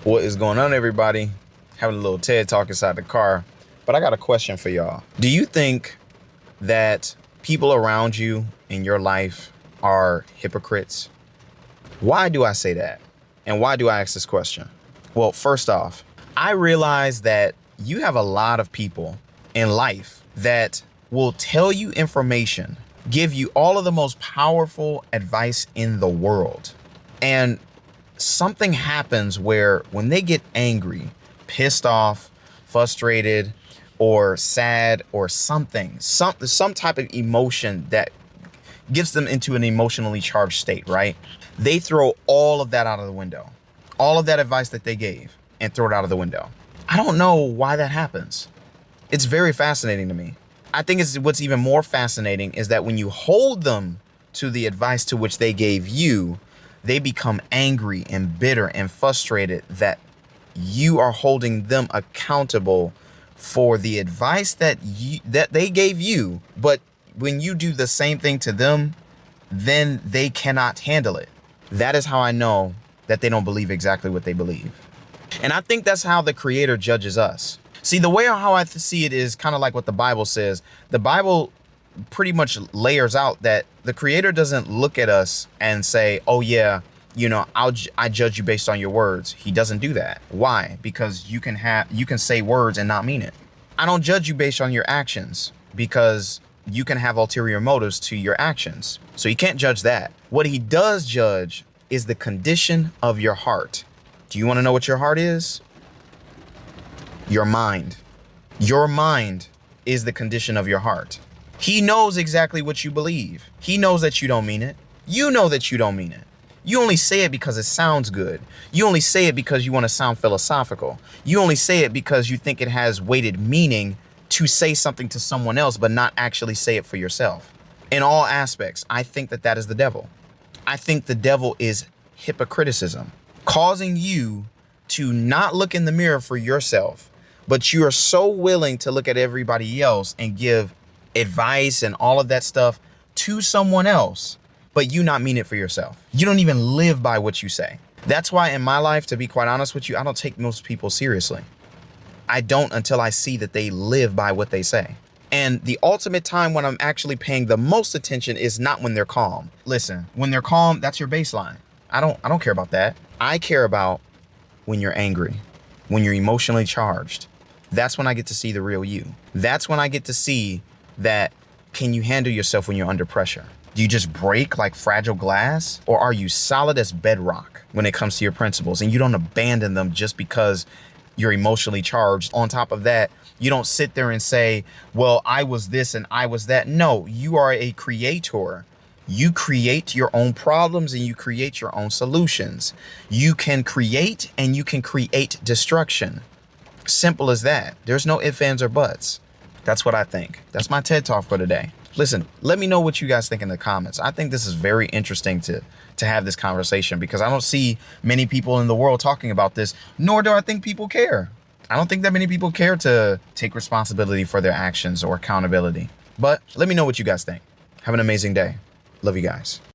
What is going on, everybody? Having a little TED talk inside the car, but I got a question for y'all. Do you think that people around you in your life are hypocrites? Why do I say that? And why do I ask this question? Well, first off, I realize that you have a lot of people in life that will tell you information, give you all of the most powerful advice in the world. And something happens where when they get angry, pissed off, frustrated, or sad, or some type of emotion that gets them into an emotionally charged state, right? They throw all of that out of the window, all of that advice that they gave, and throw it out of the window. I don't know why that happens. It's very fascinating to me. I think what's even more fascinating is that when you hold them to the advice to which they gave you, they become angry and bitter and frustrated that you are holding them accountable for the advice that they gave you. But when you do the same thing to them, then they cannot handle it. That is how I know that they don't believe exactly what they believe. And I think that's how the Creator judges us. See, the way how I see it is kind of like what the Bible says. The Bible pretty much layers out that the Creator doesn't look at us and say, oh yeah, I judge you based on your words. He doesn't do that. Why? Because you can say words and not mean it. I don't judge you based on your actions because you can have ulterior motives to your actions. So you can't judge that. What he does judge is the condition of your heart. Do you want to know what your heart is? Your mind. Your mind is the condition of your heart. He knows exactly what you believe. He knows that you don't mean it. You know that you don't mean it. You only say it because it sounds good. You only say it because you want to sound philosophical. You only say it because you think it has weighted meaning to say something to someone else, but not actually say it for yourself. In all aspects, I think that is the devil. I think the devil is hypocriticism, causing you to not look in the mirror for yourself, but you are so willing to look at everybody else and give advice and all of that stuff to someone else, but you not mean it for yourself. You don't even live by what you say. That's why in my life, to be quite honest with you, I don't take most people seriously. I don't until I see that they live by what they say. And the ultimate time when I'm actually paying the most attention is not when they're calm. Listen, when they're calm, that's your baseline. I don't care about that. I care about when you're angry, when you're emotionally charged. That's when I get to see the real you. That's when I get to see that, can you handle yourself when you're under pressure? Do you just break like fragile glass? Or are you solid as bedrock when it comes to your principles and you don't abandon them just because you're emotionally charged? On top of that, you don't sit there and say, well, I was this and I was that. No, you are a creator. You create your own problems and you create your own solutions. You can create and you can create destruction. Simple as that. There's no ifs, ands, or buts. That's what I think. That's my TED Talk for today. Listen, let me know what you guys think in the comments. I think this is very interesting to have this conversation because I don't see many people in the world talking about this, nor do I think people care. I don't think that many people care to take responsibility for their actions or accountability. But let me know what you guys think. Have an amazing day. Love you guys.